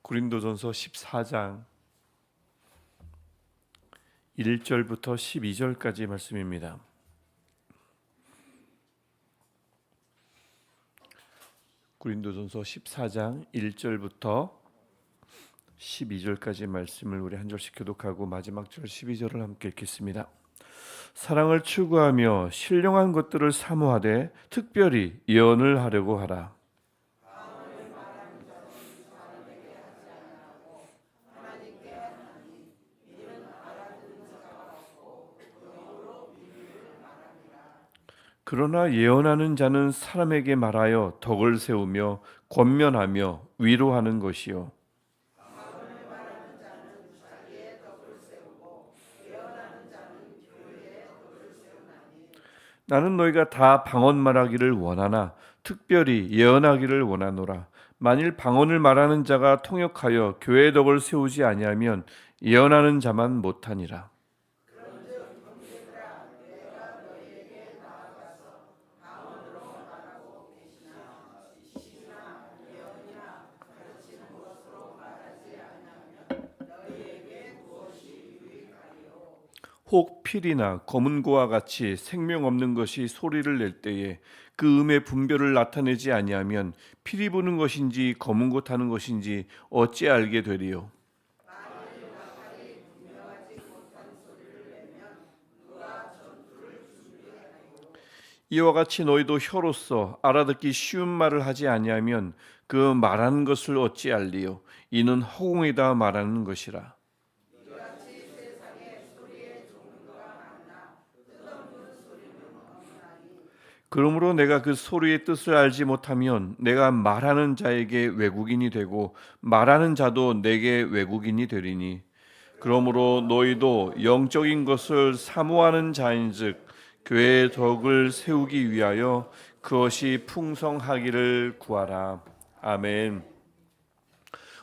고린도전서 14장 1절부터 12절까지 말씀입니다. 고린도전서 14장 1절부터 12절까지 말씀을 우리 한 절씩 교독하고 마지막 절 12절을 함께 읽겠습니다. 사랑을 추구하며 신령한 것들을 사모하되 특별히 예언을 하려고 하라. 그러나 예언하는 자는 사람에게 말하여 덕을 세우며 권면하며 위로하는 것이요 나는 너희가 다 방언 말하기를 원하나 특별히 예언하기를 원하노라. 만일 방언을 말하는 자가 통역하여 교회의 덕을 세우지 아니하면 예언하는 자만 못하니라. 혹 필이나 검은 고와 같이 생명 없는 것이 소리를 낼 때에 그 음의 분별을 나타내지 아니하면 필이 부는 것인지 검은 고 타는 것인지 어찌 알게 되리요. 이와 같이 너희도 혀로서 알아듣기 쉬운 말을 하지 아니하면 그 말하는 것을 어찌 알리요. 이는 허공에다 말하는 것이라. 그러므로 내가 그 소리의 뜻을 알지 못하면 내가 말하는 자에게 외국인이 되고 말하는 자도 내게 외국인이 되리니 그러므로 너희도 영적인 것을 사모하는 자인즉 교회의 덕을 세우기 위하여 그것이 풍성하기를 구하라. 아멘.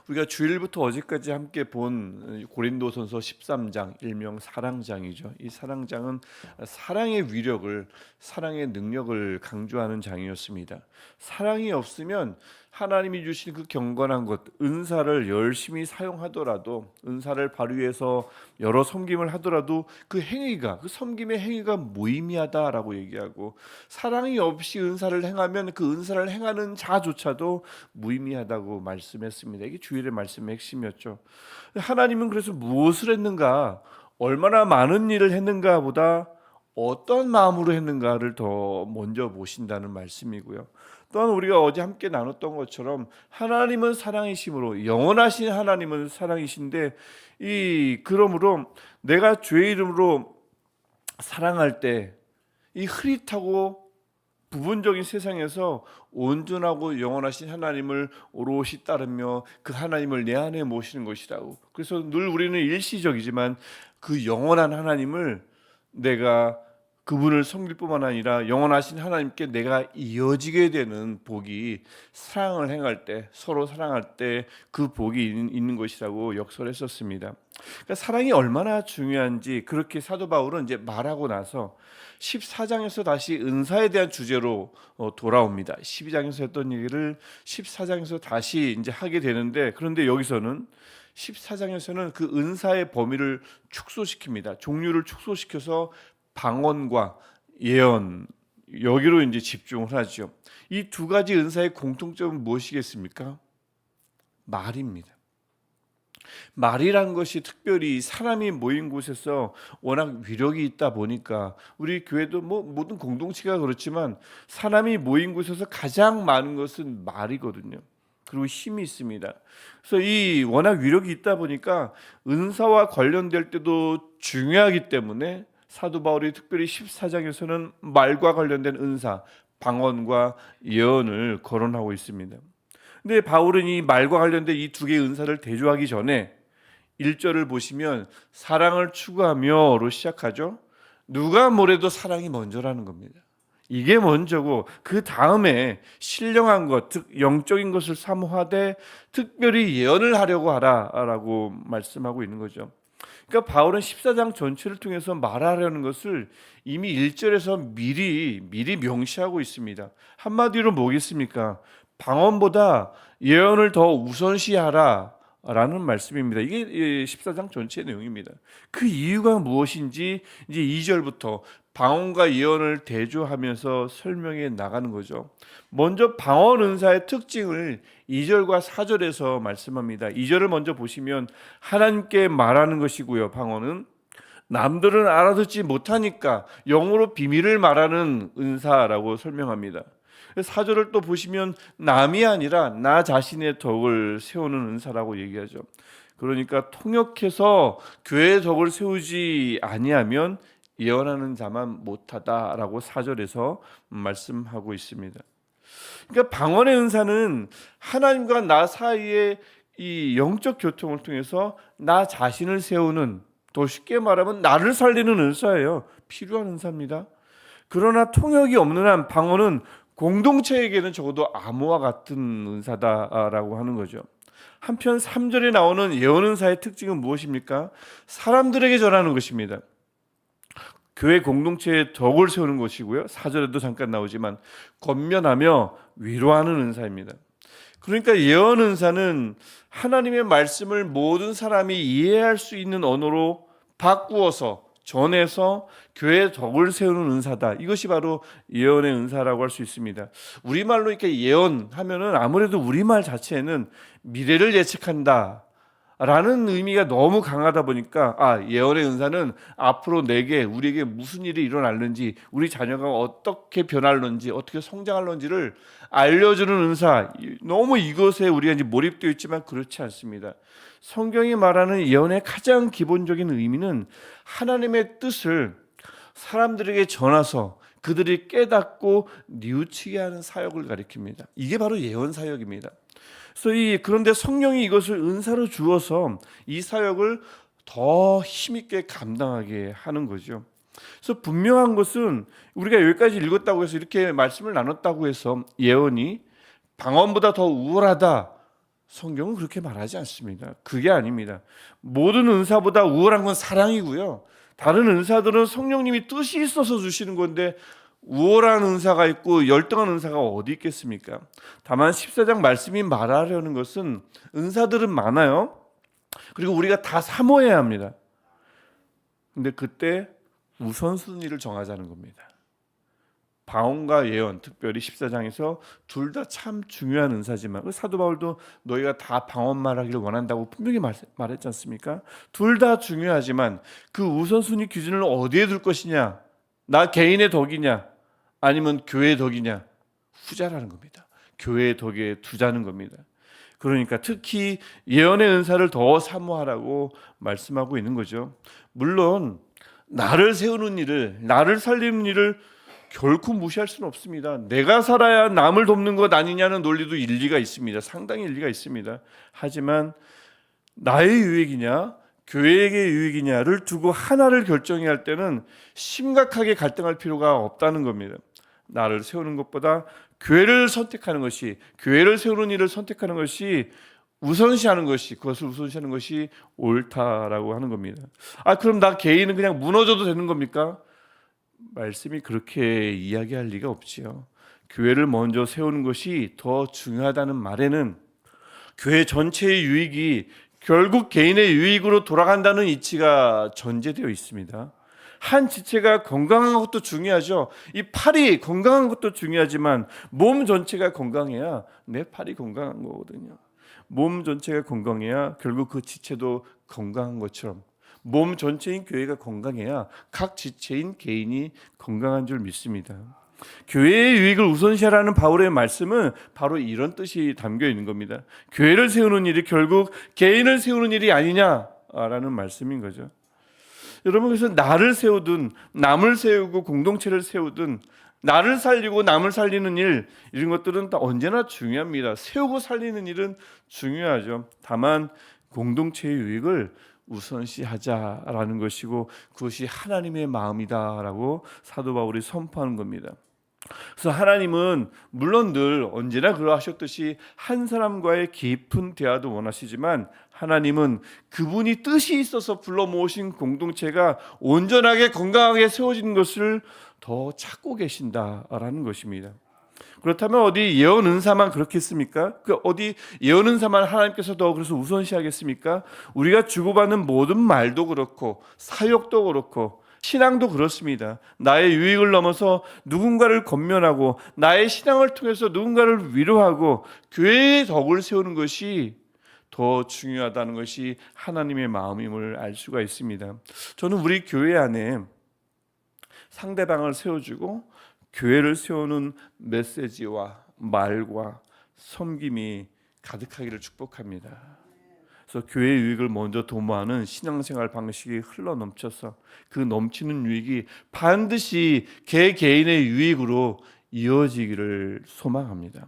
우리가 주일부터 어제까지 함께 본 고린도전서 13장 일명 사랑장이죠. 이 사랑장은 사랑의 위력을, 사랑의 능력을 강조하는 장이었습니다. 사랑이 없으면 하나님이 주신 그 경건한 것, 은사를 열심히 사용하더라도, 은사를 발휘해서 여러 섬김을 하더라도 그 행위가, 그 섬김의 행위가 무의미하다라고 얘기하고, 사랑이 없이 은사를 행하면 그 은사를 행하는 자조차도 무의미하다고 말씀했습니다. 이게 주일의 말씀의 핵심이었죠. 하나님은 그래서 무엇을 했는가, 얼마나 많은 일을 했는가 보다 어떤 마음으로 했는가를 더 먼저 보신다는 말씀이고요. 또한 우리가 어제 함께 나눴던 것처럼 하나님은 사랑이심으로, 영원하신 하나님은 사랑이신데, 그러므로 내가 주의 이름으로 사랑할 때 이 흐릿하고 부분적인 세상에서 온전하고 영원하신 하나님을 오롯이 따르며 그 하나님을 내 안에 모시는 것이라고. 그래서 늘 우리는 일시적이지만 그 영원한 하나님을 내가 그분을 섬길 뿐만 아니라 영원하신 하나님께 내가 이어지게 되는 복이, 사랑을 행할 때, 서로 사랑할 때 그 복이 있는 것이라고 역설했었습니다. 그러니까 사랑이 얼마나 중요한지 그렇게 사도 바울은 이제 말하고 나서 14장에서 다시 은사에 대한 주제로 돌아옵니다. 12장에서 했던 얘기를 14장에서 다시 이제 하게 되는데, 그런데 여기서는 14장에서는 그 은사의 범위를 축소시킵니다. 종류를 축소시켜서 방언과 예언, 여기로 이제 집중을 하죠. 이 두 가지 은사의 공통점은 무엇이겠습니까? 말입니다. 말이란 것이 특별히 사람이 모인 곳에서 워낙 위력이 있다 보니까, 우리 교회도 모든 공동체가 그렇지만 사람이 모인 곳에서 가장 많은 것은 말이거든요. 그리고 힘이 있습니다. 그래서 이 워낙 위력이 있다 보니까 은사와 관련될 때도 중요하기 때문에 사도 바울이 특별히 14장에서는 말과 관련된 은사, 방언과 예언을 거론하고 있습니다. 근데 바울은 이 말과 관련된 이 두 개의 은사를 대조하기 전에 1절을 보시면 사랑을 추구하며로 시작하죠. 누가 뭐래도 사랑이 먼저라는 겁니다. 이게 먼저고 그 다음에 신령한 것, 즉 영적인 것을 사모하되 특별히 예언을 하려고 하라라고 말씀하고 있는 거죠. 그러니까 바울은 14장 전체를 통해서 말하려는 것을 이미 1절에서 미리 명시하고 있습니다. 한마디로 뭐겠습니까? 방언보다 예언을 더 우선시하라 라는 말씀입니다. 이게 14장 전체의 내용입니다. 그 이유가 무엇인지 이제 2절부터 방언과 예언을 대조하면서 설명해 나가는 거죠. 먼저 방언 은사의 특징을 2절과 4절에서 말씀합니다. 2절을 먼저 보시면 하나님께 말하는 것이고요. 방언은 남들은 알아듣지 못하니까 영어로 비밀을 말하는 은사라고 설명합니다. 4절을 또 보시면 남이 아니라 나 자신의 덕을 세우는 은사라고 얘기하죠. 그러니까 통역해서 교회의 덕을 세우지 아니하면 예언하는 자만 못하다라고 4절에서 말씀하고 있습니다. 그러니까 방언의 은사는 하나님과 나 사이의 이 영적 교통을 통해서 나 자신을 세우는, 더 쉽게 말하면 나를 살리는 은사예요. 필요한 은사입니다. 그러나 통역이 없는 한 방언은 공동체에게는 적어도 암호와 같은 은사다라고 하는 거죠. 한편 3절에 나오는 예언 은사의 특징은 무엇입니까? 사람들에게 전하는 것입니다. 교회 공동체의 덕을 세우는 것이고요. 4절에도 잠깐 나오지만 권면하며 위로하는 은사입니다. 그러니까 예언 은사는 하나님의 말씀을 모든 사람이 이해할 수 있는 언어로 바꾸어서 전해서 교회의 덕을 세우는 은사다. 이것이 바로 예언의 은사라고 할 수 있습니다. 우리말로 이렇게 예언하면은 아무래도 우리말 자체에는 미래를 예측한다 라는 의미가 너무 강하다 보니까 예언의 은사는 앞으로 우리에게 무슨 일이 일어날는지, 우리 자녀가 어떻게 변할는지, 어떻게 성장할는지를 알려주는 은사, 너무 이것에 우리가 이제 몰입되어 있지만 그렇지 않습니다. 성경이 말하는 예언의 가장 기본적인 의미는 하나님의 뜻을 사람들에게 전해서 그들이 깨닫고 뉘우치게 하는 사역을 가리킵니다. 이게 바로 예언 사역입니다. 그런데 성령이 이것을 은사로 주어서 이 사역을 더 힘있게 감당하게 하는 거죠. 그래서 분명한 것은 우리가 여기까지 읽었다고 해서, 이렇게 말씀을 나눴다고 해서 예언이 방언보다 더 우월하다, 성경은 그렇게 말하지 않습니다. 그게 아닙니다. 모든 은사보다 우월한 건 사랑이고요. 다른 은사들은 성령님이 뜻이 있어서 주시는 건데 우월한 은사가 있고 열등한 은사가 어디 있겠습니까? 다만 14장 말씀이 말하려는 것은 은사들은 많아요. 그리고 우리가 다 사모해야 합니다. 근데 그때 우선순위를 정하자는 겁니다. 방언과 예언, 특별히 14장에서 둘 다 참 중요한 은사지만 사도 바울도 너희가 다 방언 말하기를 원한다고 분명히 말했지 않습니까? 둘 다 중요하지만 그 우선순위 기준을 어디에 둘 것이냐? 나 개인의 덕이냐? 아니면 교회의 덕이냐? 후자라는 겁니다. 교회의 덕에 두자는 겁니다. 그러니까 특히 예언의 은사를 더 사모하라고 말씀하고 있는 거죠. 물론 나를 세우는 일을, 나를 살리는 일을 결코 무시할 수는 없습니다. 내가 살아야 남을 돕는 것 아니냐는 논리도 일리가 있습니다. 상당히 일리가 있습니다. 하지만 나의 유익이냐 교회에게 유익이냐를 두고 하나를 결정해야 할 때는 심각하게 갈등할 필요가 없다는 겁니다. 나를 세우는 것보다 교회를 선택하는 것이, 교회를 세우는 일을 선택하는 것이 우선시하는 것이, 그것을 우선시하는 것이 옳다라고 하는 겁니다. 그럼 나 개인은 그냥 무너져도 되는 겁니까? 말씀이 그렇게 이야기할 리가 없지요. 교회를 먼저 세우는 것이 더 중요하다는 말에는 교회 전체의 유익이 결국 개인의 유익으로 돌아간다는 이치가 전제되어 있습니다. 한 지체가 건강한 것도 중요하죠. 이 팔이 건강한 것도 중요하지만 몸 전체가 건강해야 내 팔이 건강한 거거든요. 몸 전체가 건강해야 결국 그 지체도 건강한 것처럼 몸 전체인 교회가 건강해야 각 지체인 개인이 건강한 줄 믿습니다. 교회의 유익을 우선시하라는 바울의 말씀은 바로 이런 뜻이 담겨 있는 겁니다. 교회를 세우는 일이 결국 개인을 세우는 일이 아니냐라는 말씀인 거죠. 여러분, 그래서 나를 세우든 남을 세우고 공동체를 세우든 나를 살리고 남을 살리는 일, 이런 것들은 다 언제나 중요합니다. 세우고 살리는 일은 중요하죠. 다만 공동체의 유익을 우선시하자라는 것이고 그것이 하나님의 마음이다라고 사도 바울이 선포하는 겁니다. 그래서 하나님은 물론 늘 언제나 그러하셨듯이 한 사람과의 깊은 대화도 원하시지만 하나님은 그분이 뜻이 있어서 불러 모으신 공동체가 온전하게 건강하게 세워지는 것을 더 찾고 계신다라는 것입니다. 그렇다면 어디 예언 은사만 그렇겠습니까? 그 어디 예언 은사만 하나님께서 더 그래서 우선시하겠습니까? 우리가 주고받는 모든 말도 그렇고 사역도 그렇고 신앙도 그렇습니다. 나의 유익을 넘어서 누군가를 권면하고 나의 신앙을 통해서 누군가를 위로하고 교회의 덕을 세우는 것이 더 중요하다는 것이 하나님의 마음임을 알 수가 있습니다. 저는 우리 교회 안에 상대방을 세워주고 교회를 세우는 메시지와 말과 섬김이 가득하기를 축복합니다. 그래서 교회의 유익을 먼저 도모하는 신앙생활 방식이 흘러넘쳐서 그 넘치는 유익이 반드시 개개인의 유익으로 이어지기를 소망합니다.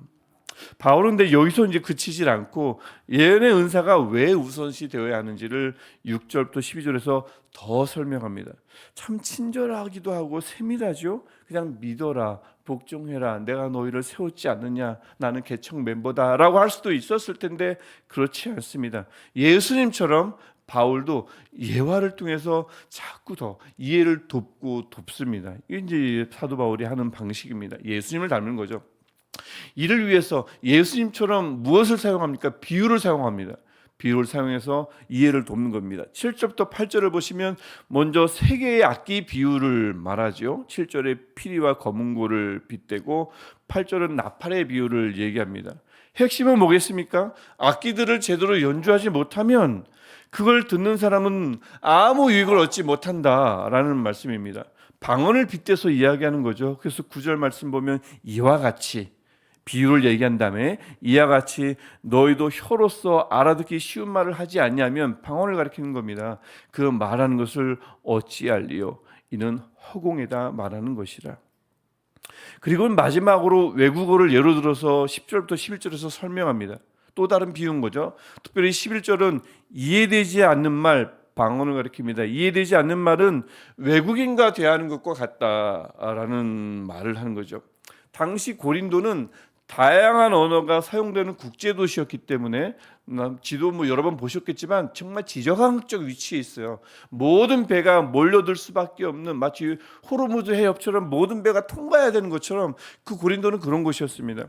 바울은 근데 여기서 이제 그치질 않고 예언의 은사가 왜 우선시 되어야 하는지를 6절부터 12절에서 더 설명합니다. 참 친절하기도 하고 세밀하죠. 그냥 믿어라, 복종해라, 내가 너희를 세웠지 않느냐, 나는 개척 멤버다라고 할 수도 있었을 텐데 그렇지 않습니다. 예수님처럼 바울도 예화를 통해서 자꾸 더 이해를 돕고 돕습니다. 이게 이제 사도 바울이 하는 방식입니다. 예수님을 닮는 거죠. 이를 위해서 예수님처럼 무엇을 사용합니까? 비유를 사용합니다. 비유를 사용해서 이해를 돕는 겁니다. 7절부터 8절을 보시면 먼저 세 개의 악기 비유를 말하죠. 7절에 피리와 검은고를 빗대고 8절은 나팔의 비유를 얘기합니다. 핵심은 뭐겠습니까? 악기들을 제대로 연주하지 못하면 그걸 듣는 사람은 아무 유익을 얻지 못한다라는 말씀입니다. 방언을 빗대서 이야기하는 거죠. 그래서 9절 말씀 보면 이와 같이 비유를 얘기한 다음에 이와 같이 너희도 혀로서 알아듣기 쉬운 말을 하지 않냐면 방언을 가리키는 겁니다. 그 말하는 것을 어찌할리요? 이는 허공에다 말하는 것이라. 그리고 마지막으로 외국어를 예로 들어서 10절부터 11절에서 설명합니다. 또 다른 비유인 거죠. 특별히 11절은 이해되지 않는 말, 방언을 가리킵니다. 이해되지 않는 말은 외국인과 대하는 것과 같다라는 말을 하는 거죠. 당시 고린도는 다양한 언어가 사용되는 국제도시였기 때문에 지도 여러 번 보셨겠지만 정말 지정학적 위치에 있어요. 모든 배가 몰려들 수밖에 없는 마치 호르무즈 해협처럼 모든 배가 통과해야 되는 것처럼 그 고린도는 그런 곳이었습니다.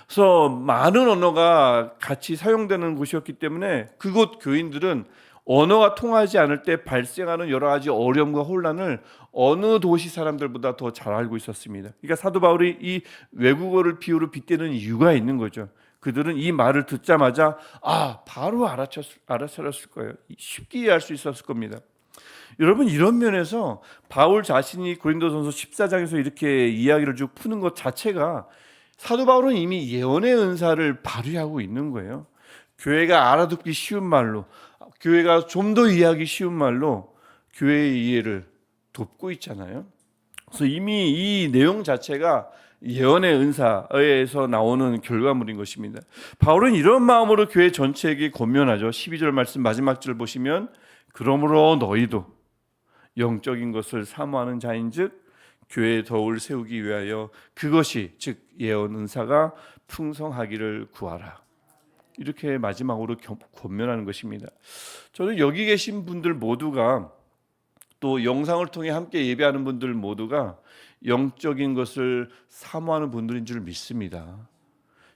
그래서 많은 언어가 같이 사용되는 곳이었기 때문에 그곳 교인들은 언어가 통하지 않을 때 발생하는 여러 가지 어려움과 혼란을 어느 도시 사람들보다 더 잘 알고 있었습니다. 그러니까 사도 바울이 이 외국어를 비유로 빗대는 이유가 있는 거죠. 그들은 이 말을 듣자마자 바로 알아차렸을 거예요. 쉽게 이해할 수 있었을 겁니다. 여러분, 이런 면에서 바울 자신이 고린도전서 14장에서 이렇게 이야기를 쭉 푸는 것 자체가 사도 바울은 이미 예언의 은사를 발휘하고 있는 거예요. 교회가 알아듣기 쉬운 말로, 교회가 좀 더 이해하기 쉬운 말로 교회의 이해를 돕고 있잖아요. 그래서 이미 이 내용 자체가 예언의 은사에서 나오는 결과물인 것입니다. 바울은 이런 마음으로 교회 전체에게 권면하죠. 12절 말씀 마지막 절 보시면 그러므로 너희도 영적인 것을 사모하는 자인즉 교회의 덕을 세우기 위하여 그것이 즉 예언 은사가 풍성하기를 구하라. 이렇게 마지막으로 권면하는 것입니다. 저는 여기 계신 분들 모두가 또 영상을 통해 함께 예배하는 분들 모두가 영적인 것을 사모하는 분들인 줄 믿습니다.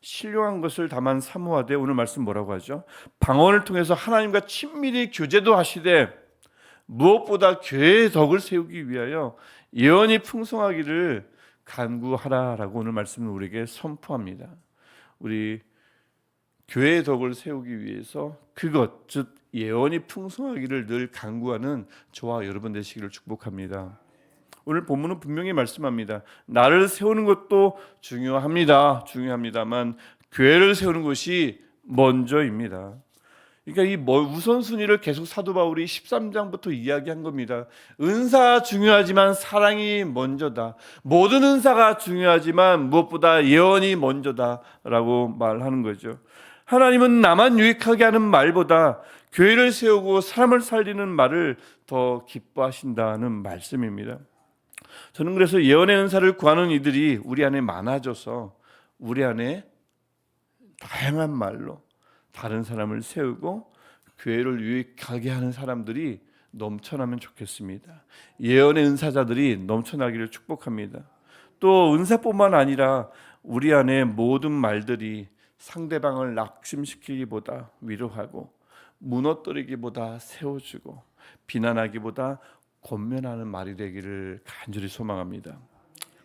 신령한 것을 다만 사모하되 오늘 말씀 뭐라고 하죠? 방언을 통해서 하나님과 친밀히 교제도 하시되 무엇보다 교회의 덕을 세우기 위하여 예언이 풍성하기를 간구하라라고 오늘 말씀은 우리에게 선포합니다. 우리 교회의 덕을 세우기 위해서 그것 즉 예언이 풍성하기를 늘 간구하는 저와 여러분 되시기를 축복합니다. 오늘 본문은 분명히 말씀합니다. 나를 세우는 것도 중요합니다만 교회를 세우는 것이 먼저입니다. 그러니까 이 우선순위를 계속 사도 바울이 13장부터 이야기한 겁니다. 은사 중요하지만 사랑이 먼저다. 모든 은사가 중요하지만 무엇보다 예언이 먼저다라고 말하는 거죠. 하나님은 나만 유익하게 하는 말보다 교회를 세우고 사람을 살리는 말을 더 기뻐하신다는 말씀입니다. 저는 그래서 예언의 은사를 구하는 이들이 우리 안에 많아져서 우리 안에 다양한 말로 다른 사람을 세우고 교회를 유익하게 하는 사람들이 넘쳐나면 좋겠습니다. 예언의 은사자들이 넘쳐나기를 축복합니다. 또 은사뿐만 아니라 우리 안에 모든 말들이 상대방을 낙심시키기보다 위로하고, 무너뜨리기보다 세워주고, 비난하기보다 권면하는 말이 되기를 간절히 소망합니다.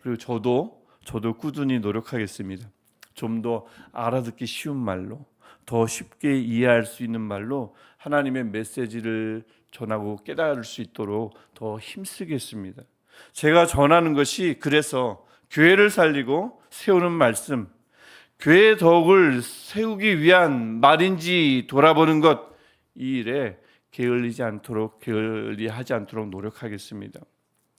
그리고 저도 꾸준히 노력하겠습니다. 좀 더 알아듣기 쉬운 말로, 더 쉽게 이해할 수 있는 말로 하나님의 메시지를 전하고 깨달을 수 있도록 더 힘쓰겠습니다. 제가 전하는 것이 그래서 교회를 살리고 세우는 말씀, 교회의 덕을 세우기 위한 말인지 돌아보는 것, 이 일에 게을리하지 않도록 노력하겠습니다.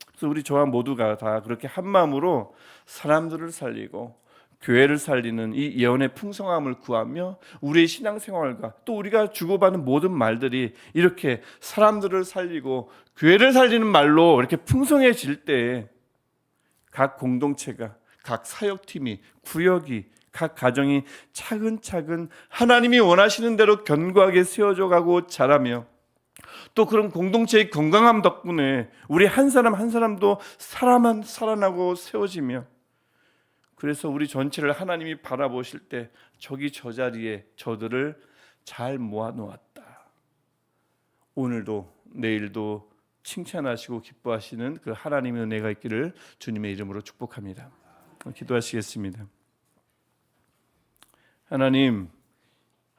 그래서 우리 저와 모두가 다 그렇게 한 마음으로 사람들을 살리고 교회를 살리는 이 예언의 풍성함을 구하며 우리의 신앙생활과 또 우리가 주고받는 모든 말들이 이렇게 사람들을 살리고 교회를 살리는 말로 이렇게 풍성해질 때 각 공동체가, 각 사역팀이, 구역이, 각 가정이 차근차근 하나님이 원하시는 대로 견고하게 세워져 가고 자라며, 또 그런 공동체의 건강함 덕분에 우리 한 사람 한 사람도 사람만 살아나고 세워지며, 그래서 우리 전체를 하나님이 바라보실 때 저기 저 자리에 저들을 잘 모아놓았다, 오늘도 내일도 칭찬하시고 기뻐하시는 그 하나님의 은혜가 있기를 주님의 이름으로 축복합니다. 기도하시겠습니다. 하나님,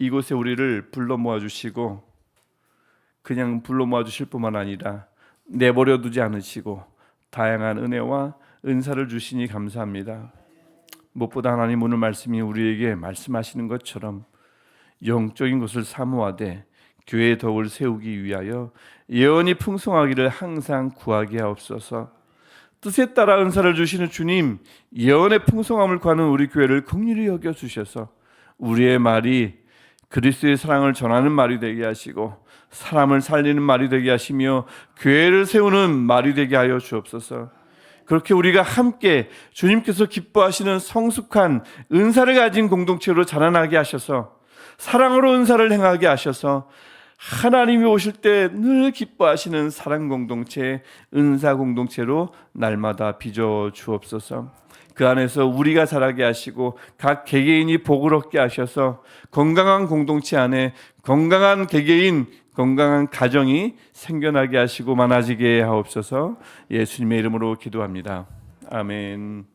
이곳에 우리를 불러 모아주시고 그냥 불러 모아주실 뿐만 아니라 내버려 두지 않으시고 다양한 은혜와 은사를 주시니 감사합니다. 무엇보다 하나님 오늘 말씀이 우리에게 말씀하시는 것처럼 영적인 것을 사모하되 교회의 덕을 세우기 위하여 예언이 풍성하기를 항상 구하게 하옵소서. 뜻에 따라 은사를 주시는 주님, 예언의 풍성함을 구하는 우리 교회를 긍휼히 여겨 주셔서 우리의 말이 그리스도의 사랑을 전하는 말이 되게 하시고 사람을 살리는 말이 되게 하시며 교회를 세우는 말이 되게 하여 주옵소서. 그렇게 우리가 함께 주님께서 기뻐하시는 성숙한 은사를 가진 공동체로 자라나게 하셔서 사랑으로 은사를 행하게 하셔서 하나님이 오실 때 늘 기뻐하시는 사랑 공동체, 은사 공동체로 날마다 빚어 주옵소서. 그 안에서 우리가 자라게 하시고 각 개개인이 복을 얻게 하셔서 건강한 공동체 안에 건강한 개개인, 건강한 가정이 생겨나게 하시고 많아지게 하옵소서. 예수님의 이름으로 기도합니다. 아멘.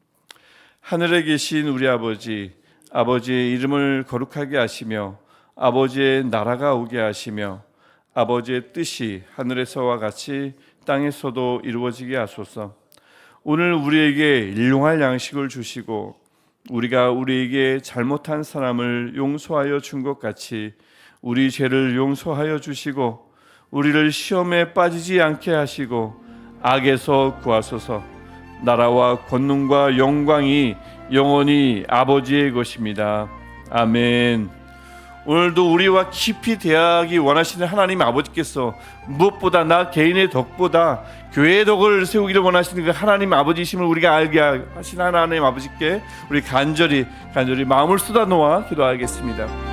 하늘에 계신 우리 아버지, 아버지의 이름을 거룩하게 하시며 아버지의 나라가 오게 하시며 아버지의 뜻이 하늘에서와 같이 땅에서도 이루어지게 하소서. 오늘 우리에게 일용할 양식을 주시고 우리가 우리에게 잘못한 사람을 용서하여 준 것 같이 우리 죄를 용서하여 주시고 우리를 시험에 빠지지 않게 하시고 악에서 구하소서. 나라와 권능과 영광이 영원히 아버지의 것입니다. 아멘. 오늘도 우리와 깊이 대하기 원하시는 하나님 아버지께서 무엇보다 나 개인의 덕보다 교회의 덕을 세우기를 원하시는 그 하나님 아버지심을 우리가 알게 하신 하나님 아버지께 우리 간절히 마음을 쏟아놓아 기도하겠습니다.